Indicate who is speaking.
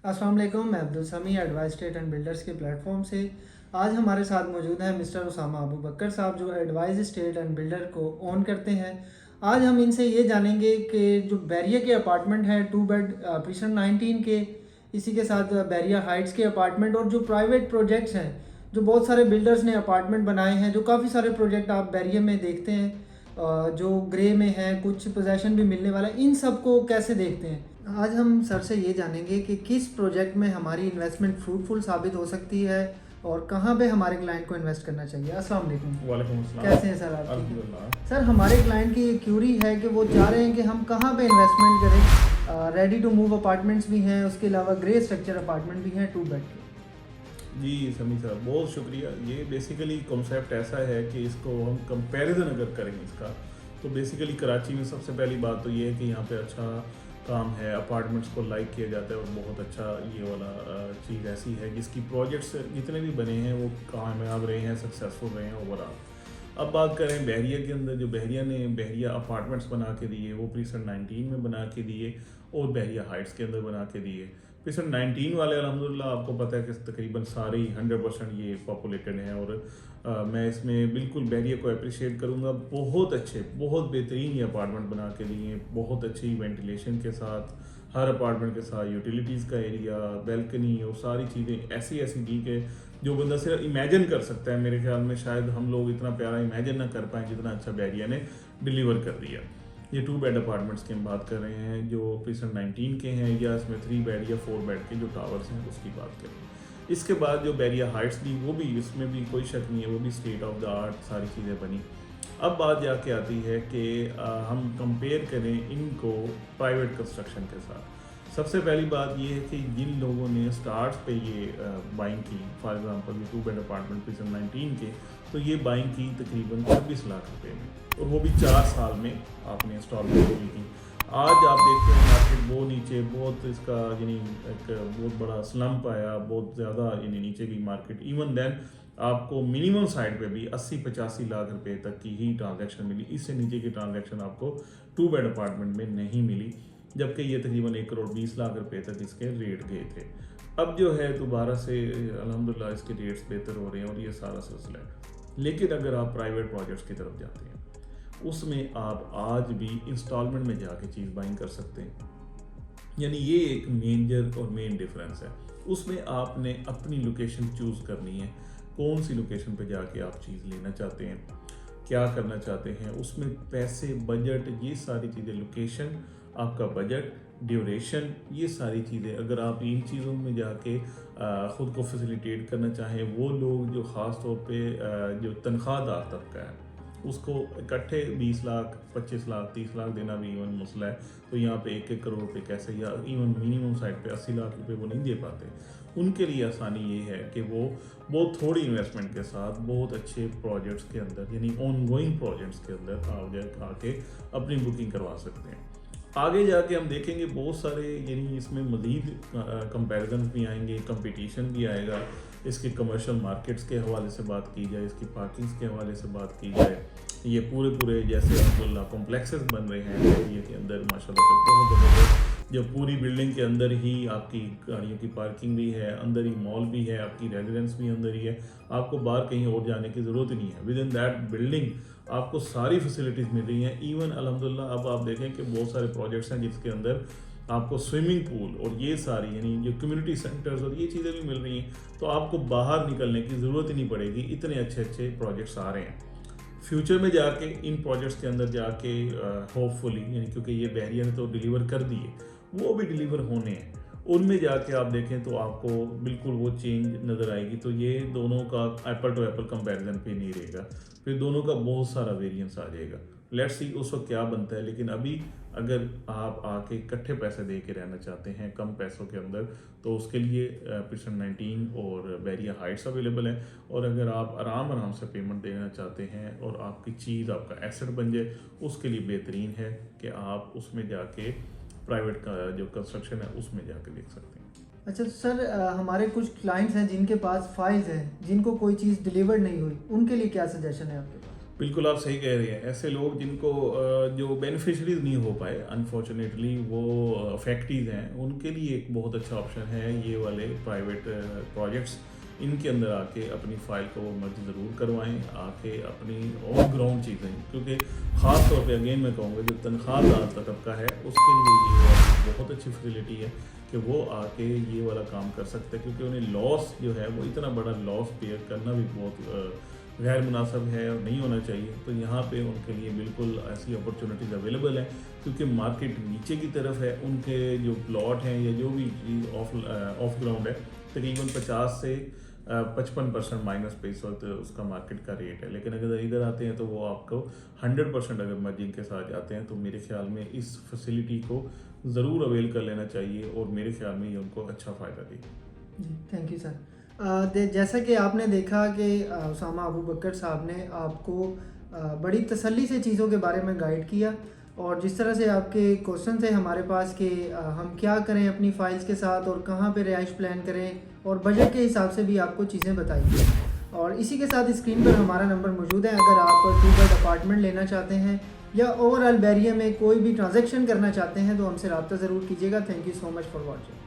Speaker 1: अस्सलाम वालेकुम, मैं अब्दुल समी एडवाइस स्टेट एंड बिल्डर्स के प्लेटफॉर्म से। आज हमारे साथ मौजूद हैं मिस्टर उसामा अबू बकर साहब, जो एडवाइस स्टेट एंड बिल्डर को ओन करते हैं। आज हम इनसे ये जानेंगे कि जो बैरिया के अपार्टमेंट हैं 2 बेड प्रीसन 19 के, इसी के साथ बैरिया हाइट्स के अपार्टमेंट और जो प्राइवेट प्रोजेक्ट्स हैं, जो बहुत सारे बिल्डर्स ने अपार्टमेंट बनाए हैं, जो काफ़ी सारे प्रोजेक्ट आप बैरिया में देखते हैं, जो ग्रे में है, कुछ पोजेसन भी मिलने वाला है, इन सब को कैसे देखते हैं। आज हम सर से ये जानेंगे कि किस प्रोजेक्ट में हमारी इन्वेस्टमेंट फ्रूटफुल साबित हो सकती है और कहाँ पे हमारे क्लाइंट को इन्वेस्ट करना चाहिए। अस्सलाम वालेकुम।
Speaker 2: वालेकुम अस्सलाम।
Speaker 1: कैसे हैं सर आप? ठीक है
Speaker 2: अल्हम्दुलिल्लाह।
Speaker 1: सर, हमारे क्लाइंट की क्यूरी है कि वो चाह रहे हैं कि हम कहाँ पे इन्वेस्टमेंट करें। रेडी टू मूव अपार्टमेंट्स भी हैं, उसके अलावा ग्रे स्ट्रक्चर अपार्टमेंट भी हैं 2 बेड के।
Speaker 2: जी समी साहब, बहुत शुक्रिया। ये बेसिकली कॉन्सेप्ट ऐसा है कि इसको हम कंपैरिजन अगर करें इसका, तो बेसिकली कराची में सबसे पहली बात तो ये है कि यहाँ पे अच्छा काम है, अपार्टमेंट्स को लाइक किया जाता है और बहुत अच्छा ये वाला चीज़ ऐसी है जिसकी प्रोजेक्ट्स जितने भी बने हैं वो कामयाब रहे हैं, सक्सेसफुल रहे हैं ओवरऑल। अब बात करें बहरिया के अंदर, जो बहरिया ने बहरिया अपार्टमेंट्स बना के दिए वो प्रीसन 19 में बना के दिए और बहरिया हाइट्स के अंदर बना के दिए। प्रीसन 19 वाले अल्हम्दुलिल्लाह आपको पता है कि तकरीबन सारे ही 100% ये पॉपुलेटेड हैं और मैं इसमें बिल्कुल बहरिया को अप्रिशिएट करूँगा। बहुत अच्छे, बहुत बेहतरीन ये अपार्टमेंट बना के दिए, बहुत अच्छी वेंटिलेशन के साथ, हर अपार्टमेंट के साथ यूटिलिटीज़ का एरिया, बैल्कनी और सारी चीज़ें ऐसी ऐसी दी कि जो बंदा सिर्फ इमेजिन कर सकता है। मेरे ख्याल में शायद हम लोग इतना प्यारा इमेजिन ना कर पाएँ जितना अच्छा बहरिया ने डिलीवर कर दिया। ये 2 बेड अपार्टमेंट्स की हम बात कर रहे हैं जो प्रीसन 19 के हैं, या इसमें 3 बेड या 4 बेड के जो टावर्स हैं उसकी बात करें। इसके बाद जो बैरिया हाइट्स दी वो भी, इसमें भी कोई शक नहीं है, वो भी स्टेट ऑफ द आर्ट सारी चीज़ें बनी। अब बात जाके आती है कि हम कंपेयर करें इनको प्राइवेट कंस्ट्रक्शन के साथ। सबसे पहली बात ये है कि जिन लोगों ने स्टार्ट पे ये बाइंग की, फॉर एग्जांपल ये 2 बेड अपार्टमेंट प्रीसन 19 के, तो ये बाइंग की तकरीबन 26 लाख रुपए में, और वो भी 4 साल में आपने इंस्टॉलमेंट पूरी की। आज आप देखते हैं मार्केट बहुत नीचे, बहुत इसका यानी एक बहुत बड़ा स्लम्प आया, बहुत ज़्यादा यानी नीचे की मार्केट। इवन देन आपको मिनिमम साइड पे भी 80-85 लाख रुपए तक की ही ट्रांजैक्शन मिली, इससे नीचे की ट्रांजैक्शन आपको 2 बेड अपार्टमेंट में नहीं मिली, जबकि ये तकरीबन 1,20,00,000 रुपए तक इसके रेट गए थे। अब जो है दोबारा से अल्हम्दुलिल्लाह इसके रेट्स बेहतर हो रहे हैं और ये सारा सिलसिला है। लेकिन अगर आप प्राइवेट प्रोजेक्ट्स की तरफ जाते हैं, उसमें आप आज भी इंस्टॉलमेंट में जाके चीज़ बाइंग कर सकते हैं। यानी ये एक मेजर और मेन डिफरेंस है। उसमें आपने अपनी लोकेशन चूज़ करनी है, कौन सी लोकेशन पे जाके आप चीज़ लेना चाहते हैं, क्या करना चाहते हैं, उसमें पैसे, बजट, ये सारी चीज़ें, लोकेशन, आपका बजट, ड्यूरेशन, ये सारी चीज़ें अगर आप इन चीज़ों में जाके ख़ुद को फैसिलिटेट करना चाहें, वो लोग जो ख़ास तौर पे जो तनख्वाहदार तबका है उसको इकट्ठे 20 लाख, 25 लाख, 30 लाख देना भी इवन मसला है, तो यहाँ पे 1-1 करोड़ रुपए कैसे, या इवन मिनिमम साइड पे 80 लाख रुपए वो नहीं दे पाते। उनके लिए आसानी ये है कि वो बहुत थोड़ी इन्वेस्टमेंट के साथ बहुत अच्छे प्रोजेक्ट्स के अंदर, यानी ऑन गोइंग प्रोजेक्ट्स के अंदर आके अपनी बुकिंग करवा सकते हैं। आगे जाके हम देखेंगे बहुत सारे, यानी इसमें मज़ीद कंपैरिजन भी आएंगे, कंपटीशन भी आएगा। इसके कमर्शियल मार्केट्स के हवाले से बात की जाए, इसकी पार्किंग्स के हवाले से बात की जाए, ये पूरे जैसे अल्हम्दुलिल्लाह कॉम्प्लेक्सेस बन रहे हैं एरिया के अंदर माशाल्लाह से बहुत ज़बरदस्त, जो पूरी बिल्डिंग के अंदर ही आपकी गाड़ियों की पार्किंग भी है, अंदर ही मॉल भी है, आपकी रेजिडेंस भी अंदर ही है, आपको बाहर कहीं और जाने की ज़रूरत ही नहीं है। विद इन दैट बिल्डिंग आपको सारी फैसिलिटीज़ मिल रही हैं। इवन अल्हम्दुलिल्लाह अब आप देखें कि बहुत सारे प्रोजेक्ट्स हैं जिसके अंदर आपको स्विमिंग पूल और ये सारी यानी जो कम्युनिटी सेंटर्स और ये चीज़ें भी मिल रही हैं, तो आपको बाहर निकलने की ज़रूरत ही नहीं पड़ेगी, इतने अच्छे अच्छे प्रोजेक्ट्स आ रहे हैं। फ्यूचर में जाके इन प्रोजेक्ट्स के अंदर जाके होपफुली, यानी क्योंकि ये बहरिया ने तो डिलीवर कर दिए, वो भी डिलीवर होने हैं, उनमें जाके आप देखें तो आपको बिल्कुल वो चेंज नज़र आएगी। तो ये दोनों का एप्पल टू एप्पल कंपैरिजन पे नहीं रहेगा, फिर दोनों का बहुत सारा वेरिएंस आ जाएगा। लेट्स सी उस वक्त क्या बनता है। लेकिन अभी अगर आप आके इकट्ठे पैसे दे के रहना चाहते हैं कम पैसों के अंदर, तो उसके लिए प्रीसन 19 और बैरिया हाइट्स अवेलेबल है। और अगर आप आराम से पेमेंट देना चाहते हैं और आपकी चीज़ आपका एसेट बन जाए, उसके लिए बेहतरीन है कि आप उसमें जाके प्राइवेट का जो कंस्ट्रक्शन है उसमें जाके देख सकते हैं।
Speaker 1: अच्छा सर, हमारे कुछ क्लाइंट्स हैं जिनके पास फाइल्स हैं, जिनको कोई चीज़ डिलीवर नहीं हुई, उनके लिए क्या सजेशन है आपके पास?
Speaker 2: बिल्कुल आप सही कह रहे हैं। ऐसे लोग जिनको जो बेनिफिशरीज नहीं हो पाए अनफॉर्चुनेटली, वो अफेक्टीज हैं, उनके लिए एक बहुत अच्छा ऑप्शन है ये वाले प्राइवेट प्रोजेक्ट्स। इनके अंदर आके अपनी फ़ाइल को मर्ज ज़रूर करवाएं, आके अपनी ऑन ग्राउंड चीज़ें, क्योंकि ख़ास तौर पे अगेन मैं कहूँगा जो तनख्वाहदार तबका है उसके लिए ये वाली बहुत अच्छी फैसिलिटी है कि वो आके ये वाला काम कर सकते हैं, क्योंकि उन्हें लॉस जो है वो इतना बड़ा लॉस बेयर करना भी बहुत गैर मुनासिब है और नहीं होना चाहिए। तो यहाँ पे उनके लिए बिल्कुल ऐसी अपॉर्चुनिटीज़ अवेलेबल हैं, क्योंकि मार्केट नीचे की तरफ है। उनके जो प्लॉट हैं या जो भी चीज़ ऑफ ग्राउंड है तकरीबन 50 से 55% माइनस पे इस वक्त उसका मार्केट का रेट है। लेकिन अगर इधर आते हैं तो वो आपको 100% अगर मार्जिन के साथ जाते हैं, तो मेरे ख्याल में इस फैसिलिटी को ज़रूर अवेल कर लेना चाहिए और मेरे ख्याल में ये उनको अच्छा फ़ायदा देगा।
Speaker 1: जी थैंक यू सर। जैसा कि आपने देखा कि उसामा अबू बकर साहब ने आपको बड़ी तसल्ली से चीज़ों के बारे में गाइड किया, और जिस तरह से आपके क्वेश्चन थे हमारे पास कि हम क्या करें अपनी फ़ाइल्स के साथ और कहाँ पे रिहाइश प्लान करें, और बजट के हिसाब से भी आपको चीज़ें बताई। और इसी के साथ स्क्रीन पर हमारा नंबर मौजूद है, अगर आप 2 बेड अपार्टमेंट लेना चाहते हैं या ओवरऑल बैरिया में कोई भी ट्रांजैक्शन करना चाहते हैं तो हमसे रब्ता ज़रूर कीजिएगा। Thank you so much for watching.